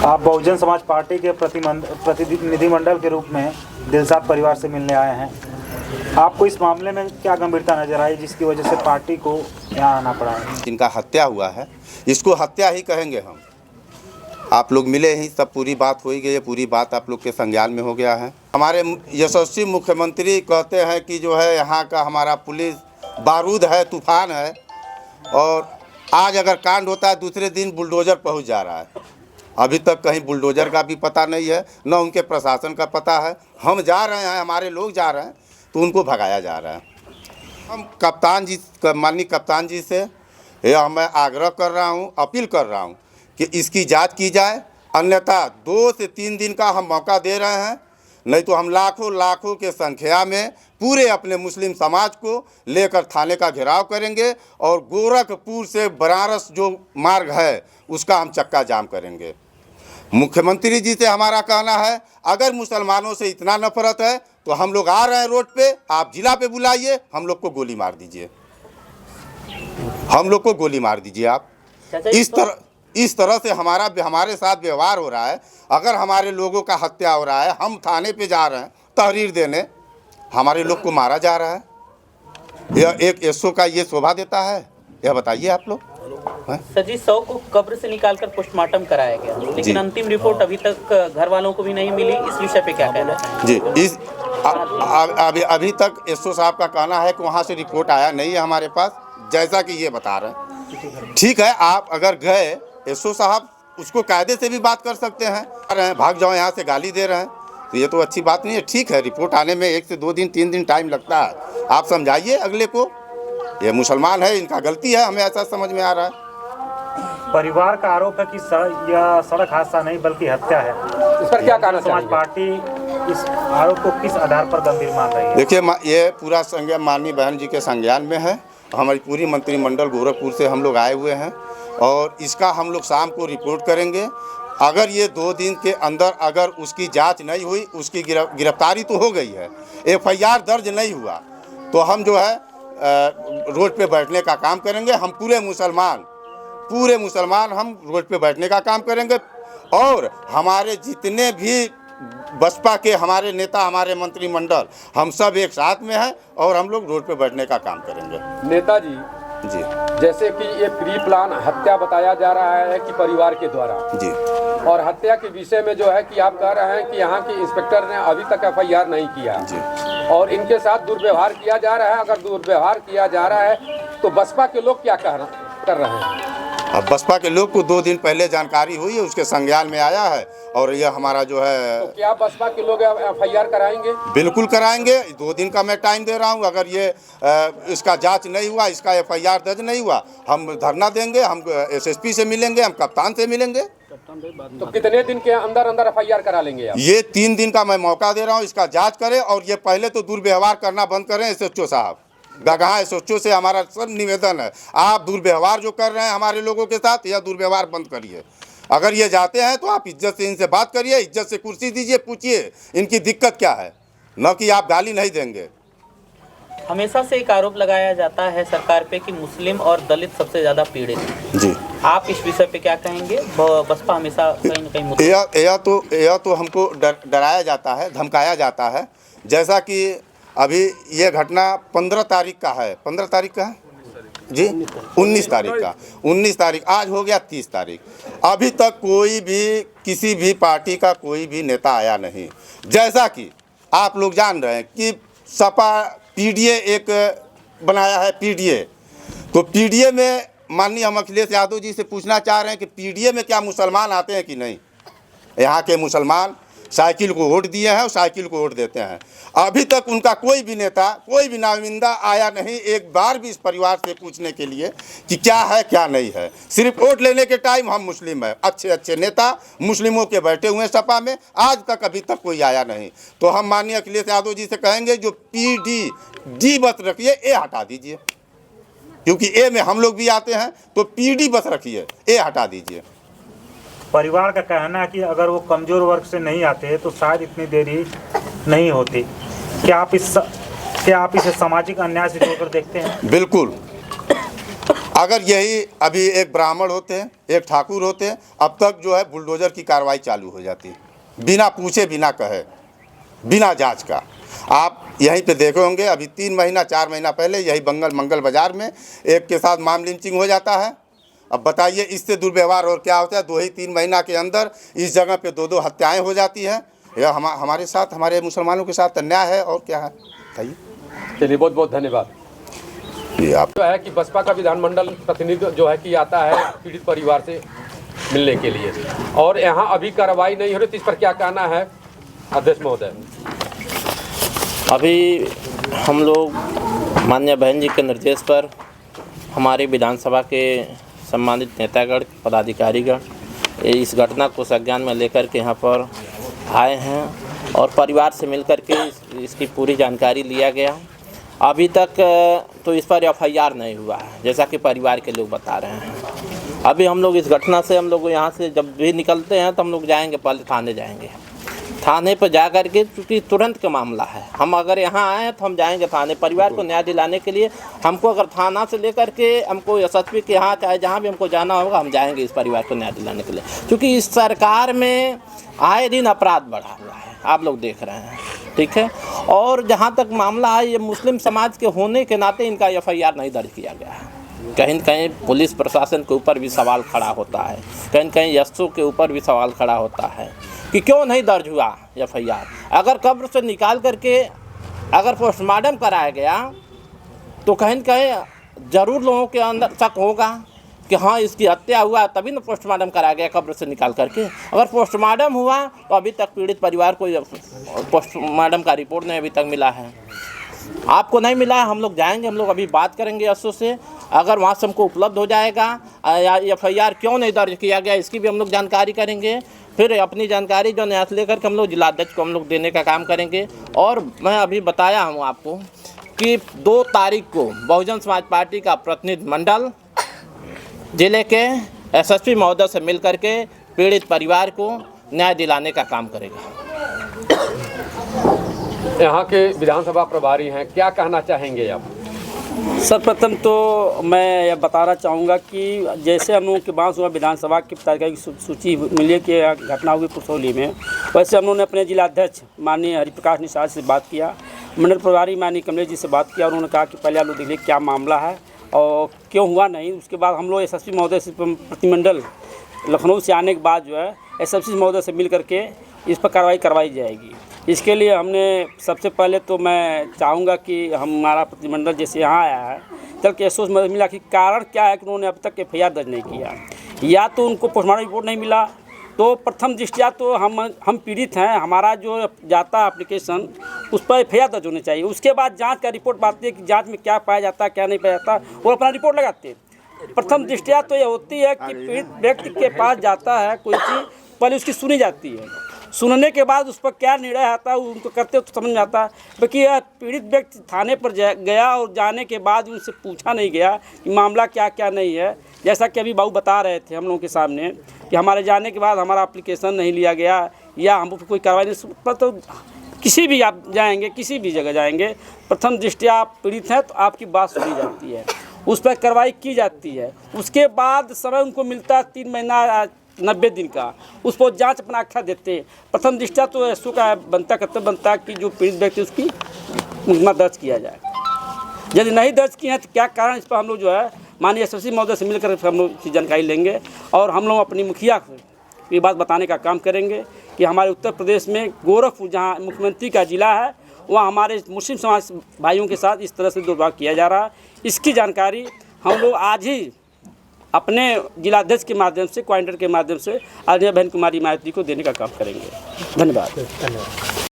आप बहुजन समाज पार्टी के प्रतिनिधिमंडल के रूप में दिलशाद परिवार से मिलने आए हैं। आपको इस मामले में क्या गंभीरता नजर आई जिसकी वजह से पार्टी को यहाँ आना पड़ा है? इनका हत्या हुआ है, इसको हत्या ही कहेंगे हम। आप लोग मिले ही, सब पूरी बात हो ही गई है, पूरी बात आप लोग के संज्ञान में हो गया है। हमारे यशस्वी मुख्यमंत्री कहते हैं कि जो है यहाँ का हमारा पुलिस बारूद है, तूफान है, और आज अगर कांड होता है दूसरे दिन बुलडोज़र पहुँच जा रहा है। अभी तक कहीं बुलडोज़र का भी पता नहीं है, न उनके प्रशासन का पता है। हम जा रहे हैं, हमारे लोग जा रहे हैं तो उनको भगाया जा रहा है। हम कप्तान जी, माननीय कप्तान जी से यह मैं आग्रह कर रहा हूँ, अपील कर रहा हूँ कि इसकी जांच की जाए, अन्यथा 2 से 3 दिन का हम मौका दे रहे हैं, नहीं तो हम लाखों के संख्या में पूरे अपने मुस्लिम समाज को लेकर थाने का घेराव करेंगे और गोरखपुर से बनारस जो मार्ग है उसका हम चक्का जाम करेंगे। मुख्यमंत्री जी से हमारा कहना है, अगर मुसलमानों से इतना नफरत है तो हम लोग आ रहे हैं रोड पे, आप जिला पे बुलाइए, हम लोग को गोली मार दीजिए, हम लोग को गोली मार दीजिए आप। इस तरह से हमारे साथ व्यवहार हो रहा है। अगर हमारे लोगों का हत्या हो रहा है, हम थाने पे जा रहे हैं तहरीर देने, हमारे लोग को मारा जा रहा है, यह एक एसओ का ये शोभा देता है? यह बताइए आप लोग। सर जी, 100 को कब्र से निकालकर पोस्टमार्टम कराया गया, लेकिन अंतिम रिपोर्ट अभी तक घर वालों को भी नहीं मिली। इस विषय पे क्या कहना है? जी, अभी तक एसओ साहब का कहना है कि वहाँ से रिपोर्ट आया नहीं है हमारे पास, जैसा कि ये बता रहे हैं। ठीक है, आप अगर गए, एसओ साहब उसको कायदे से भी बात कर सकते हैं। भाग जाओ यहाँ से, गाली दे रहे हैं, तो ये तो अच्छी बात नहीं है। ठीक है, रिपोर्ट आने में 1 से 2 दिन 3 दिन टाइम लगता है। आप समझाइए अगले को, ये मुसलमान है, इनका गलती है, हमें ऐसा समझ में आ रहा है। परिवार का आरोप है कि यह सड़क हादसा नहीं बल्कि हत्या है। इस पर क्या कहना समाज पार्टी इस आरोप को किस आधार पर गंभीर मान रही है? देखिए, ये पूरा संज्ञान माननीय बहन जी के संज्ञान में है। हमारी पूरी मंत्रिमंडल गोरखपुर से हम लोग आए हुए हैं और इसका हम लोग शाम को रिपोर्ट करेंगे। अगर ये 2 दिन के अंदर अगर उसकी जांच नहीं हुई, उसकी गिरफ्तारी तो हो गई है, FIR दर्ज नहीं हुआ, तो हम जो है रोड पे बैठने का काम करेंगे। हम पूरे मुसलमान हम रोड पे बैठने का काम करेंगे और हमारे जितने भी बसपा के हमारे नेता, हमारे मंत्रिमंडल, हम सब एक साथ में हैं और हम लोग रोड पे बैठने का काम करेंगे। नेताजी जी, जैसे कि ये प्री प्लान हत्या बताया जा रहा है कि परिवार के द्वारा जी, और हत्या के विषय में जो है कि आप कह रहे हैं कि यहाँ के इंस्पेक्टर ने अभी तक FIR नहीं किया जी, और इनके साथ दुर्व्यवहार किया जा रहा है। अगर दुर्व्यवहार किया जा रहा है तो बसपा के लोग क्या कर रहे हैं? अब बसपा के लोग को 2 दिन पहले जानकारी हुई है, उसके संज्ञान में आया है और यह हमारा जो है। तो क्या बसपा के लोग FIR कराएंगे? बिल्कुल कराएंगे। 2 दिन का मैं टाइम दे रहा हूँ। अगर ये इसका जांच नहीं हुआ, इसका FIR दर्ज नहीं हुआ, हम धरना देंगे, हम SSP से मिलेंगे, हम कप्तान से मिलेंगे। तो कितने दिन के अंदर FIR करा लेंगे आप? ये 3 दिन का मैं मौका दे रहा हूँ, इसका जाँच करें और ये पहले तो दुर्व्यवहार करना बंद करें। SHO साहब, गगहा SHO से हमारा सब निवेदन है, आप दुर्व्यवहार जो कर रहे हैं हमारे लोगों के साथ, यह दुर्व्यवहार बंद करिए। अगर ये जाते हैं तो आप इज्जत से इनसे बात करिए, इज्जत से कुर्सी दीजिए, पूछिए इनकी दिक्कत क्या है, न कि आप गाली नहीं देंगे। हमेशा से एक आरोप लगाया जाता है सरकार पे कि मुस्लिम और दलित सबसे ज़्यादा पीड़ित हैं। जी, आप इस विषय पे क्या कहेंगे? बसपा हमेशा कहीं न कहीं यह तो हमको डराया जाता है, धमकाया जाता है। जैसा कि अभी ये घटना 15 तारीख का है, 15 तारीख का है जी, 19 तारीख का, 19 तारीख, आज हो गया 30 तारीख। अभी तक कोई भी किसी भी पार्टी का कोई भी नेता आया नहीं। जैसा कि आप लोग जान रहे हैं कि सपा PDA एक बनाया है, PDA, तो PDA में माननीय हम अखिलेश यादव जी से पूछना चाह रहे हैं कि PDA में क्या मुसलमान आते हैं कि नहीं? यहाँ के मुसलमान साइकिल को वोट दिए हैं और साइकिल को वोट देते हैं। अभी तक उनका कोई भी नेता, कोई भी नुमाइंदा आया नहीं एक बार भी इस परिवार से पूछने के लिए कि क्या है क्या नहीं है। सिर्फ वोट लेने के टाइम हम मुस्लिम हैं, अच्छे नेता मुस्लिमों के बैठे हुए हैं सपा में, आज तक अभी तक कोई आया नहीं। तो हम माननीय अखिलेश यादव जी से कहेंगे जो PD बस रखिए, ए हटा दीजिए, क्योंकि ए में हम लोग भी आते हैं, तो PD बस रखिए, ए हटा दीजिए। परिवार का कहना है कि अगर वो कमजोर वर्ग से नहीं आते तो शायद इतनी देरी नहीं होती। क्या आप इसे सामाजिक अन्याय से जोड़कर देखते हैं? बिल्कुल, अगर यही अभी एक ब्राह्मण होते हैं, एक ठाकुर होते हैं, अब तक जो है बुलडोज़र की कार्रवाई चालू हो जाती, बिना पूछे बिना कहे, बिना जांच का। आप यहीं पे देखे होंगे, अभी 3 महीना 4 महीना पहले यही मंगल बाज़ार में एक के साथ माम लिंचिंग हो जाता है। अब बताइए इससे दुर्व्यवहार और क्या होता है। 2 ही 3 महीना के अंदर इस जगह पे 2-2 हत्याएँ हो जाती हैं। यह हमारे साथ, हमारे मुसलमानों के साथ अन्याय है और क्या है, बताइए। चलिए, बहुत बहुत धन्यवाद। ये आप जो है कि बसपा का विधानमंडल प्रतिनिधि जो है कि आता है पीड़ित परिवार से मिलने के लिए, और यहाँ अभी कार्रवाई नहीं हो रही, तो इस पर क्या कहना है अध्यक्ष महोदय? अभी हम लोग माननीय बहन जी के निर्देश पर हमारे विधानसभा के सम्मानित नेतागण, पदाधिकारीगण इस घटना को संज्ञान में लेकर के यहाँ पर आए हैं और परिवार से मिलकर के इसकी पूरी जानकारी लिया गया। अभी तक तो इस पर एफआईआर नहीं हुआ है, जैसा कि परिवार के लोग बता रहे हैं। अभी हम लोग इस घटना से, हम लोग यहाँ से जब भी निकलते हैं तो हम लोग जाएंगे, पहले थाने जाएंगे। थाने पर जा कर के, क्योंकि तुरंत का मामला है, हम अगर यहाँ आए हैं तो हम जाएंगे थाने। परिवार को न्याय दिलाने के लिए हमको अगर थाना से लेकर के हमको एसएसपी के यहाँ, चाहे जहाँ भी हमको जाना होगा, हम जाएंगे इस परिवार को न्याय दिलाने के लिए। क्योंकि इस सरकार में आए दिन अपराध बढ़ा हुआ है, आप लोग देख रहे हैं, ठीक है। और जहाँ तक मामला है, ये मुस्लिम समाज के होने के नाते इनका एफआईआर नहीं दर्ज किया गया है। कहीं न कहीं पुलिस प्रशासन के ऊपर भी सवाल खड़ा होता है, कहीं न कहीं एसओ के ऊपर भी सवाल खड़ा होता है कि क्यों नहीं दर्ज हुआ एफआईआर। अगर कब्र से निकाल करके अगर पोस्टमार्टम कराया गया तो कहीं न कहीं ज़रूर लोगों के अंदर शक होगा कि हाँ इसकी हत्या हुआ, तभी ना पोस्टमार्टम कराया गया कब्र से निकाल करके। अगर पोस्टमार्टम हुआ तो अभी तक पीड़ित परिवार को पोस्टमार्टम का रिपोर्ट नहीं अभी तक मिला है, आपको नहीं मिला है। हम लोग जाएंगे, हम लोग अभी बात करेंगे एसओ से, अगर वहाँ से हमको उपलब्ध हो जाएगा या एफआईआर क्यों नहीं दर्ज किया गया इसकी भी हम लोग जानकारी करेंगे। फिर अपनी जानकारी जो न्यास लेकर के हम लोग जिलाध्यक्ष को हम लोग देने का काम करेंगे। और मैं अभी बताया हूँ आपको कि 2 तारीख को बहुजन समाज पार्टी का प्रतिनिधि मंडल जिले के एसएसपी महोदय से मिलकर के पीड़ित परिवार को न्याय दिलाने का काम करेगा। यहाँ के विधानसभा प्रभारी हैं, क्या कहना चाहेंगे आप? सर्वप्रथम तो मैं यह बताना चाहूँगा कि जैसे हम लोगों के बांसुआ विधानसभा की पदाधिकारी की सूची मिली कि घटना हुई पुरसौली में, वैसे हम लोगों ने अपने जिलाध्यक्ष माननीय हरिप्रकाश निषाद से बात किया, मंडल प्रभारी माननीय कमलेश जी से बात किया और उन्होंने कहा कि पहले आप लोग देखिए क्या मामला है और क्यों हुआ नहीं। उसके बाद हम लोग एसएसपी महोदय से प्रतिमंडल लखनऊ से आने के बाद जो है एसएसपी महोदय से मिल करके इस पर कार्रवाई करवाई जाएगी। इसके लिए हमने सबसे पहले तो मैं चाहूँगा कि हमारा प्रतिमंडल जैसे यहाँ आया है, चल के एसओ से मिला कि कारण क्या है कि उन्होंने अब तक एफआईआर दर्ज नहीं किया। या तो उनको पोस्टमार्टम रिपोर्ट नहीं मिला, तो प्रथम दृष्टया तो हम पीड़ित हैं, हमारा जो जाता एप्लीकेशन उस पर एफआईआर दर्ज होनी चाहिए। उसके बाद जांच का रिपोर्ट आती है कि जांच में क्या पाया जाता है क्या नहीं पाया जाता, वो अपना रिपोर्ट लगाते हैं। प्रथम दृष्टया तो ये होती है कि पीड़ित व्यक्ति के पास जाता है कोई चीज़, पहले उसकी सुनी जाती है, सुनने के बाद उस पर क्या निर्णय आता है उनको करते तो समझ में आता है। बाकी यह पीड़ित व्यक्ति थाने पर गया और जाने के बाद उनसे पूछा नहीं गया कि मामला क्या क्या नहीं है। जैसा कि अभी बाबू बता रहे थे हम लोगों के सामने कि हमारे जाने के बाद हमारा एप्लीकेशन नहीं लिया गया या हम कोई कार्रवाई नहीं पर, तो किसी भी आप जाएंगे, किसी भी जगह जाएंगे, प्रथम दृष्टया आप पीड़ित हैं तो आपकी बात सुनी जाती है, उस पर कार्रवाई की जाती है। उसके बाद समय उनको मिलता है 3 महीना 90 दिन का, उस पर जांच अपना आख्या देते हैं। प्रथम दृष्टया तो एसओ का कर्तव्य बनता है कि जो पीड़ित व्यक्ति उसकी मुकदमा दर्ज किया जाए। यदि नहीं दर्ज किए हैं तो क्या कारण, इस पर हम लोग जो है माननीय एसएसपी महोदय से मिलकर हम लोग इसकी जानकारी लेंगे और हम लोग अपनी मुखिया को ये बात बताने का काम करेंगे कि हमारे उत्तर प्रदेश में गोरखपुर जहाँ मुख्यमंत्री का ज़िला है वहाँ हमारे मुस्लिम समाज भाइयों के साथ इस तरह से दुर्व्यवहार किया जा रहा है। इसकी जानकारी हम लोग आज ही अपने जिलाध्यक्ष के माध्यम से, कोऑर्डिनेटर के माध्यम से आदरणीय बहन कुमारी मायावती को देने का काम करेंगे। धन्यवाद।